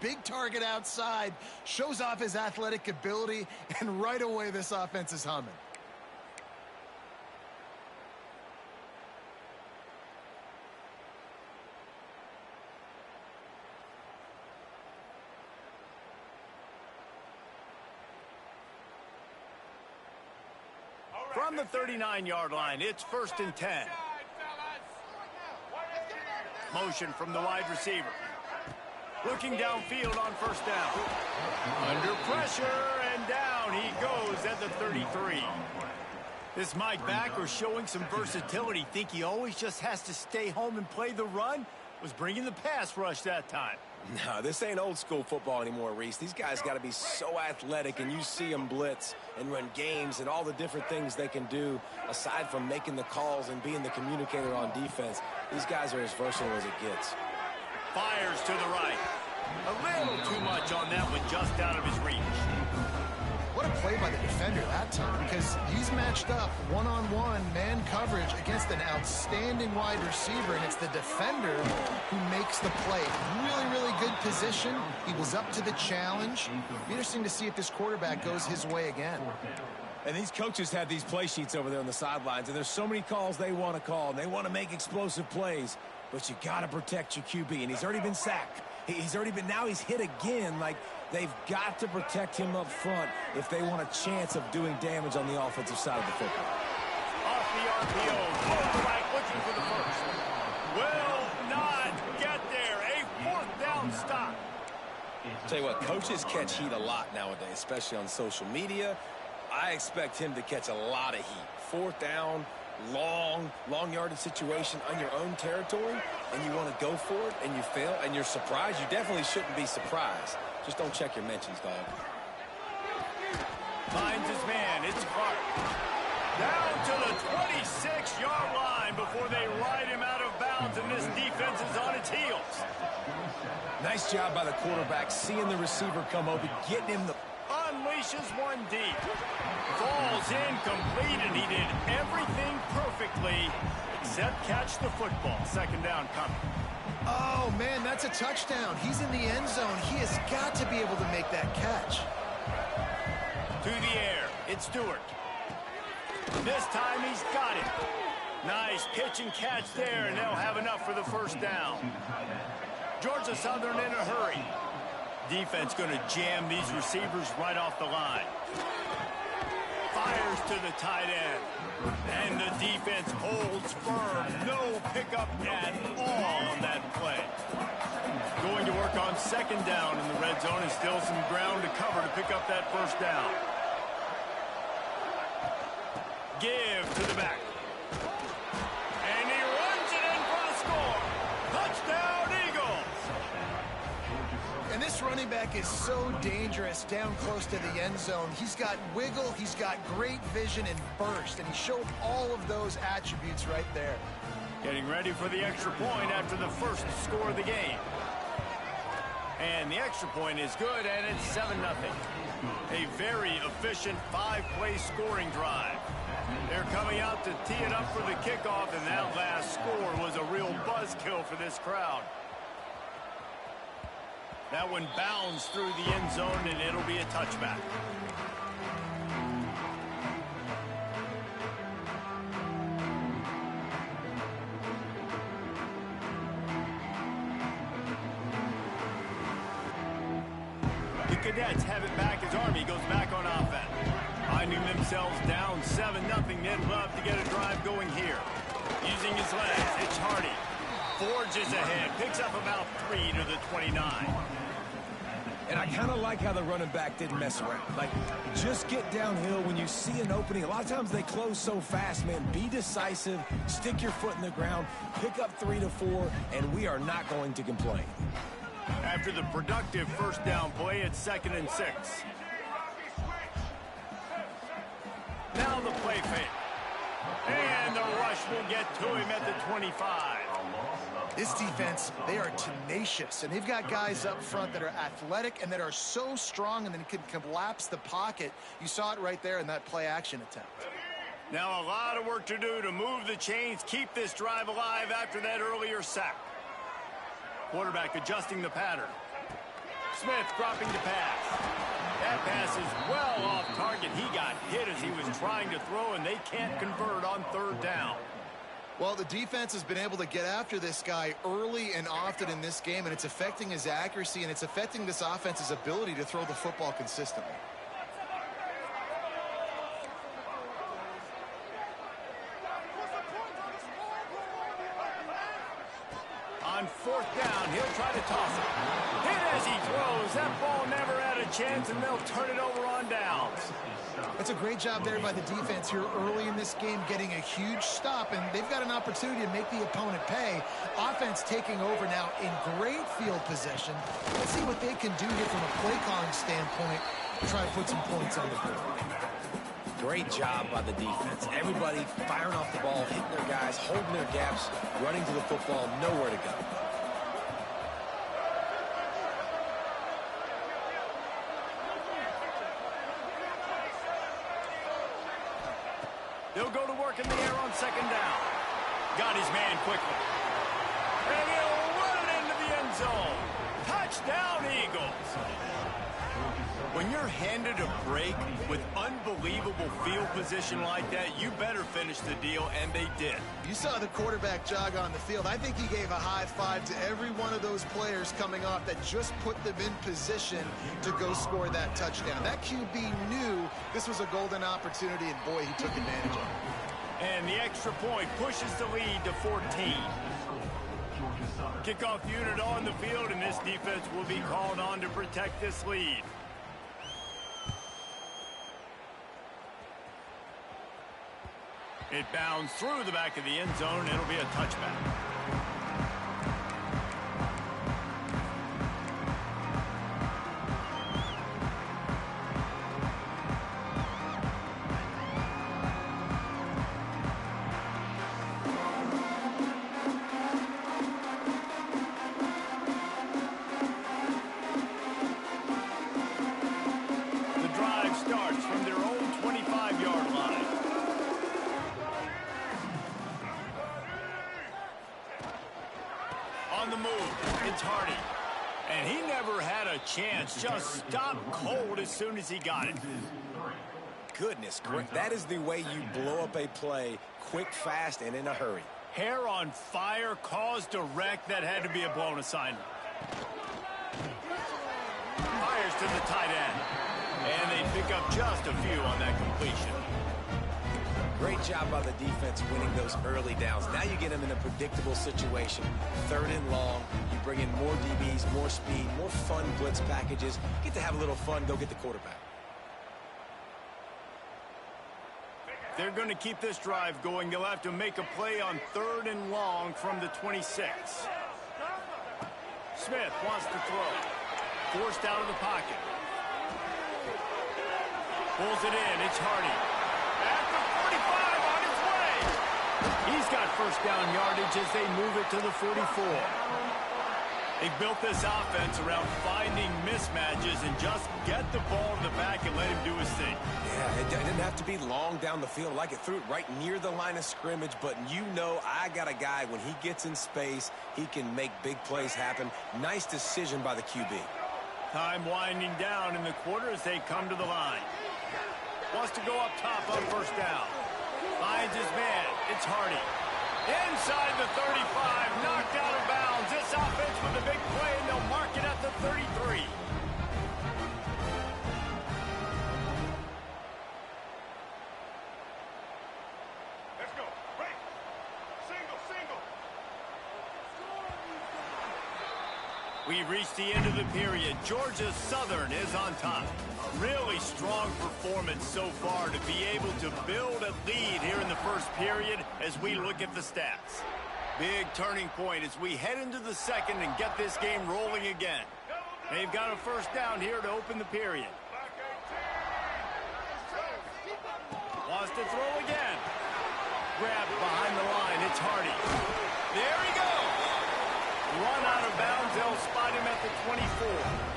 big target outside, shows off his athletic ability, and right away this offense is humming. From the 39-yard line, it's 1st and 10. Motion from the wide receiver. Looking downfield on 1st down. Under pressure, and down he goes at the 33. This Mike backer showing some versatility. Think he always just has to stay home and play the run? Was bringing the pass rush that time. No, this ain't old school football anymore, Reese. These guys got to be so athletic, and you see them blitz and run games and all the different things they can do aside from making the calls and being the communicator on defense. These guys are as versatile as it gets. Fires to the right. A little too much on that one, just out of his reach. What a play by the defender that time, because he's matched up one-on-one man coverage against an outstanding wide receiver, and it's the defender who makes the play. Really, really good position. He was up to the challenge. Be interesting to see if this quarterback goes his way again. And these coaches have these play sheets over there on the sidelines, and there's so many calls they want to call, and they want to make explosive plays, but you got to protect your QB, and he's already been sacked. Now he's hit again. Like, they've got to protect him up front if they want a chance of doing damage on the offensive side of the football. Off the RPO, full right, looking for the first. Will not get there. A 4th down stop. Tell you what, coaches catch heat a lot nowadays, especially on social media. I expect him to catch a lot of heat. 4th down, long yardage situation on your own territory, and you want to go for it, and you fail, and you're surprised. You definitely shouldn't be surprised. Just don't check your mentions, dog. Finds his man. It's Clark. Down to the 26-yard line before they ride him out of bounds, and this defense is on its heels. Nice job by the quarterback, seeing the receiver come open, getting him the... Unleashes one deep. Falls incomplete, and he did everything perfectly except catch the football. 2nd down coming. Oh, man, that's a touchdown. He's in the end zone. He has got to be able to make that catch. To the air. It's Stewart. This time he's got it. Nice pitch and catch there, and they'll have enough for the 1st down. Georgia Southern in a hurry. Defense going to jam these receivers right off the line. Fires to the tight end. And the defense holds firm. No pickup at all on that play. Going to work on 2nd down in the red zone, and still some ground to cover to pick up that 1st down. Give to the back. And he runs it in for the score. Touchdown, Eagles. And this running back is so dangerous down close to the end zone. He's got wiggle, he's got great vision and burst, and he showed all of those attributes right there. Getting ready for the extra point after the first score of the game. And the extra point is good, and it's 7-0. A very efficient 5-play scoring drive. They're coming out to tee it up for the kickoff, and that last score was a real buzzkill for this crowd. That one bounds through the end zone, and it'll be a touchback. The Cadets have it back as Army goes back on offense. Finding themselves down 7-0, they'd love to get a drive going here. Using his legs, it's Hardy. Forges ahead, picks up about 3 to the 29. And I kind of like how the running back didn't mess around. Like, just get downhill when you see an opening. A lot of times they close so fast, man. Be decisive, stick your foot in the ground, pick up 3 to 4, and we are not going to complain. After the productive 1st down play, it's 2nd and 6. Now the play fake. And the rush will get to him at the 25. This defense, they are tenacious, and they've got guys up front that are athletic and that are so strong and then can collapse the pocket. You saw it right there in that play-action attempt. Now a lot of work to do to move the chains, keep this drive alive after that earlier sack. Quarterback adjusting the pattern. Smith dropping the pass. That pass is well off target. He got hit as he was trying to throw, and they can't convert on third down. Well, the defense has been able to get after this guy early and often in this game, and it's affecting his accuracy, and it's affecting this offense's ability to throw the football consistently. On fourth down, he'll try to toss it. Hit as he throws. That ball never had a chance, and they'll turn it over on downs. That's a great job there by the defense here early in this game, getting a huge stop, and they've got an opportunity to make the opponent pay. Offense taking over now in great field possession. Let's see what they can do here from a play calling standpoint to try to put some points on the board. Great job by the defense. Everybody firing off the ball, hitting their guys, holding their gaps, running to the football, nowhere to go. They'll go to work in the air on second down. Got his man quickly. And he'll run it into the end zone. Touchdown, Eagles. When you're handed a break with unbelievable field position like that, you better finish the deal, and they did. You saw the quarterback jog on the field. I think he gave a high five to every one of those players coming off that just put them in position to go score that touchdown. That QB knew this was a golden opportunity, and boy, he took advantage of it. And the extra point pushes the lead to 14. Kickoff unit on the field, and this defense will be called on to protect this lead. It bounds through the back of the end zone. It'll be a touchback. The drive starts from their own 25-yard line. On the move, it's Hardy. And he never had a chance. Just stopped cold as soon as he got it. Goodness, that is the way you blow up a play quick, fast, and in a hurry. Hair on fire, caused a wreck. That had to be a blown assignment. Fires to the tight end. And they pick up just a few on that completion. Great job by the defense winning those early downs. Now you get them in a predictable situation. Third and long, you bring in more DBs, more speed, more fun blitz packages. Get to have a little fun, go get the quarterback. They're going to keep this drive going. They'll have to make a play on third and long from the 26. Smith wants to throw. Forced out of the pocket. Pulls it in. It's Hardy. At the 45 on its way. He's got first down yardage as they move it to the 44. They've built this offense around finding mismatches and just get the ball in the back and let him do his thing. Yeah, it didn't have to be long down the field. Like it threw it right near the line of scrimmage, but you know I got a guy, when he gets in space, he can make big plays happen. Nice decision by the QB. Time winding down in the quarter as they come to the line. Wants to go up top on first down. Finds his man. It's Hardy. Inside the 35, knocked out of bounds. This offense with a big play, and they'll mark it at the 33. Let's go. Break. Single, single. We reached the end of the period. Georgia Southern is on top. Really strong performance so far to be able to build a lead here in the first period as we look at the stats. Big turning point as we head into the second and get this game rolling again. They've got a first down here to open the period. Wants to throw again. Grabbed behind the line. It's Hardy. There he goes. Run out of bounds. They'll spot him at the 24.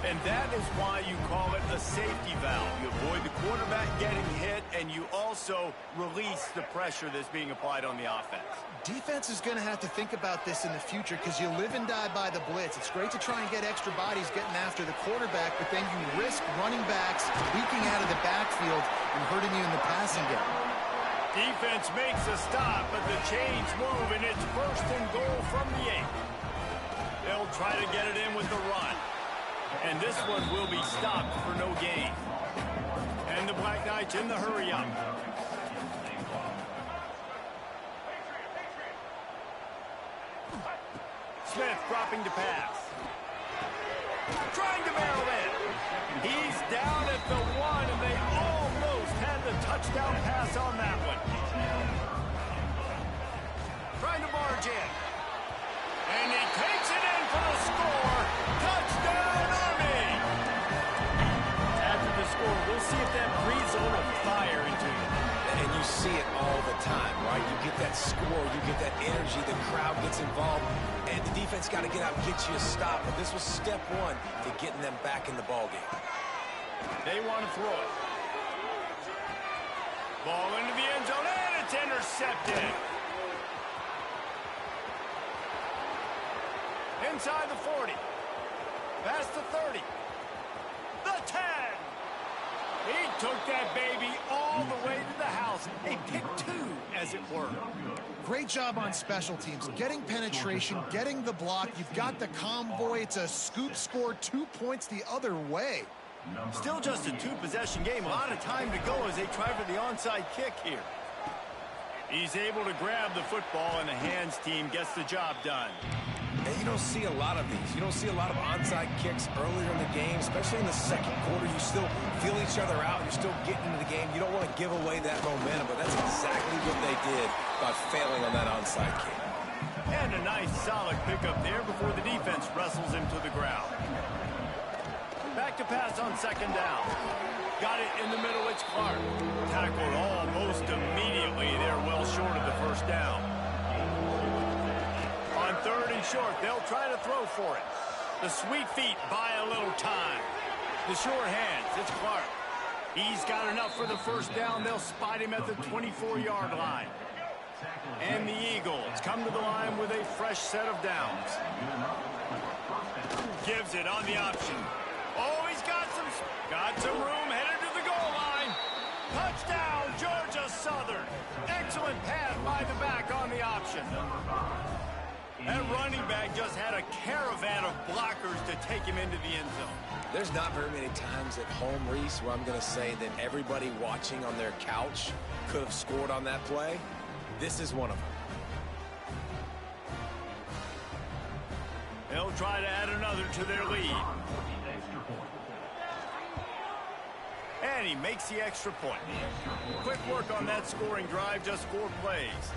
And that is why you call it a safety valve. You avoid the quarterback getting hit, and you also release the pressure that's being applied on the offense. Defense is going to have to think about this in the future because you live and die by the blitz. It's great to try and get extra bodies getting after the quarterback, but then you risk running backs leaking out of the backfield and hurting you in the passing game. Defense makes a stop, but the chains move, and it's 1st and goal from the 8. They'll try to get it in with the run. And this one will be stopped for no gain. And the Black Knights in the hurry-up. Smith dropping to pass. Trying to barrel in. He's down at the 1, and they almost had the touchdown pass on that one. Trying to barge in. And he takes it in for the score. Touchdown, Army! After the score, we'll see if that breathes a little fire into you. And you see it all the time, right? You get that score, you get that energy, the crowd gets involved, and the defense got to get out and get you a stop. But this was step 1 to getting them back in the ballgame. They want to throw it. Ball into the end zone, and it's intercepted. Inside the 40. Past the 30. The 10. He took that baby all the way to the house. A pick 2, as it were. Great job on special teams. Getting penetration, getting the block. You've got the convoy. It's a scoop score, 2 points the other way. Still just a 2-possession game. A lot of time to go as they try for the onside kick here. He's able to grab the football, and the hands team gets the job done. And you don't see a lot of these. You don't see a lot of onside kicks earlier in the game, especially in the second quarter. You still feel each other out. You're still getting into the game. You don't want to give away that momentum, but that's exactly what they did by failing on that onside kick. And a nice, solid pickup there before the defense wrestles him to the ground. Back to pass on 2nd down. Got it in the middle. It's Clark. Tackled almost immediately. They're well short of the 1st down. On 3rd and short, they'll try to throw for it. The sweet feet buy a little time. The sure hands, it's Clark. He's got enough for the 1st down. They'll spot him at the 24-yard line. And the Eagles come to the line with a fresh set of downs. Gives it on the option. Oh, he's got some room, headed to the goal line. Touchdown, Georgia Southern. Excellent pass by the back on the option. That running back just had a caravan of blockers to take him into the end zone. There's not very many times at home, Reese, where I'm going to say that everybody watching on their couch could have scored on that play. This is one of them. They'll try to add another to their lead. And he makes the extra point. Quick work on that scoring drive, just 4 plays.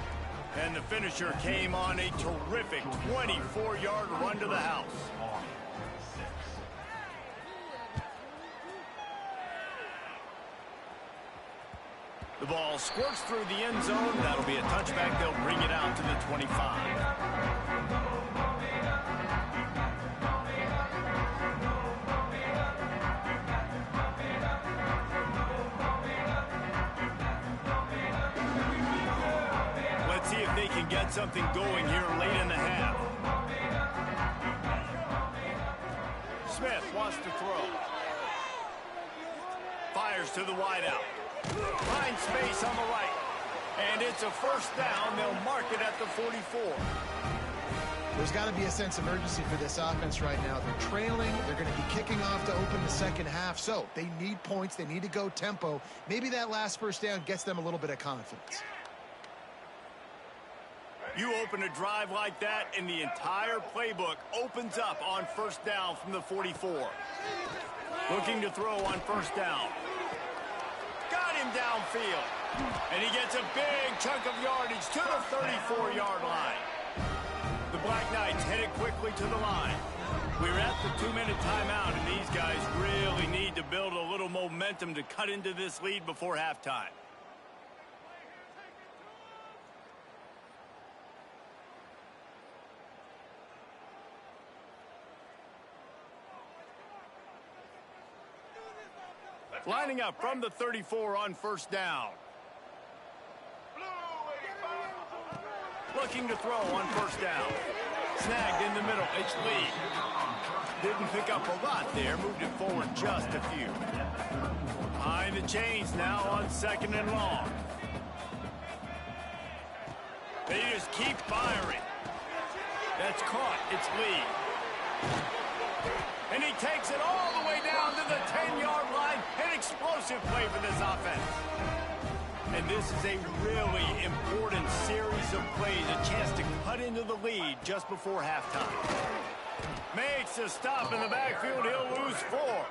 And the finisher came on a terrific 24-yard run to the house. The ball squirts through the end zone. That'll be a touchback. They'll bring it out to the 25. See if they can get something going here late in the half. Smith wants to throw. Fires to the wideout. Finds space on the right. And it's a 1st down. They'll mark it at the 44. There's got to be a sense of urgency for this offense right now. They're trailing. They're going to be kicking off to open the 2nd half. So they need points. They need to go tempo. Maybe that last 1st down gets them a little bit of confidence. You open a drive like that, and the entire playbook opens up on 1st down from the 44. Looking to throw on 1st down. Got him downfield. And he gets a big chunk of yardage to the 34-yard line. The Black Knights headed quickly to the line. We're at the 2-minute timeout, and these guys really need to build a little momentum to cut into this lead before halftime. Lining up from the 34 on first down. Looking to throw on first down. Snagged in the middle. It's Lee. Didn't pick up a lot there. Moved it forward just a few. Behind the chains now on second and long. They just keep firing. That's caught. It's Lee. And he takes it all the way down to the 10-yard line. An explosive play for this offense. And this is a really important series of plays. A chance to cut into the lead just before halftime. Makes a stop in the backfield. He'll lose 4.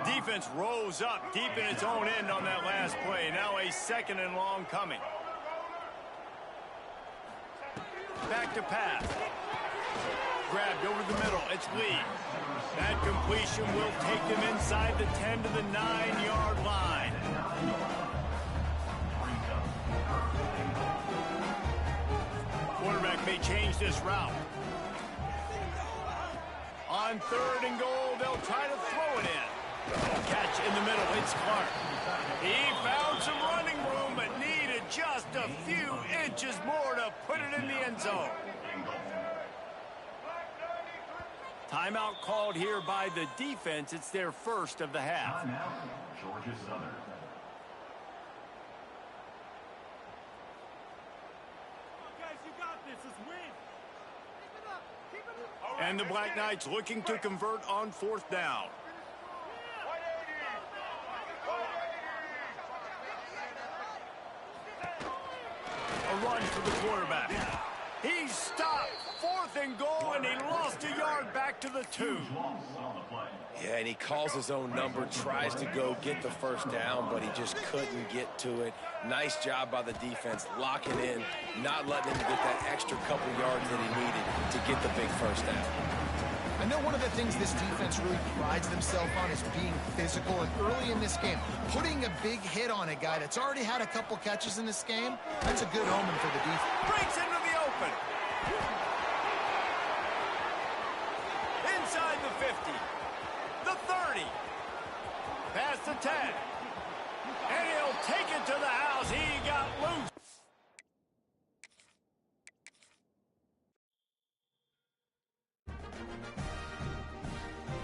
Defense rose up deep in its own end on that last play. Now a second and long coming. Back to pass. Grabbed over the middle. It's Lee. That completion will take them inside the 10 to the 9-yard line. Quarterback may change this route. On third and goal, they'll try to throw it in. Catch in the middle. It's Clark. He found some running room, but needed just a few inches more to put it in the end zone. Timeout called here by the defense. It's their first of the half. Georgia Southern. Guys, you got this. Let's win. And the Black Knights looking to convert on fourth down. A run for the quarterback. He stopped. Fourth and goal, and he lost a yard back to the 2. Yeah, and he calls his own number, tries to go get the first down, but he just couldn't get to it. Nice job by the defense, locking in, not letting him get that extra couple yards that he needed to get the big first down. I know one of the things this defense really prides themselves on is being physical, and early in this game, putting a big hit on a guy that's already had a couple catches in this game, that's a good omen for the defense. Breaks into the open. Inside the 50, the 30, past the 10, and he'll take it to the house. He got loose.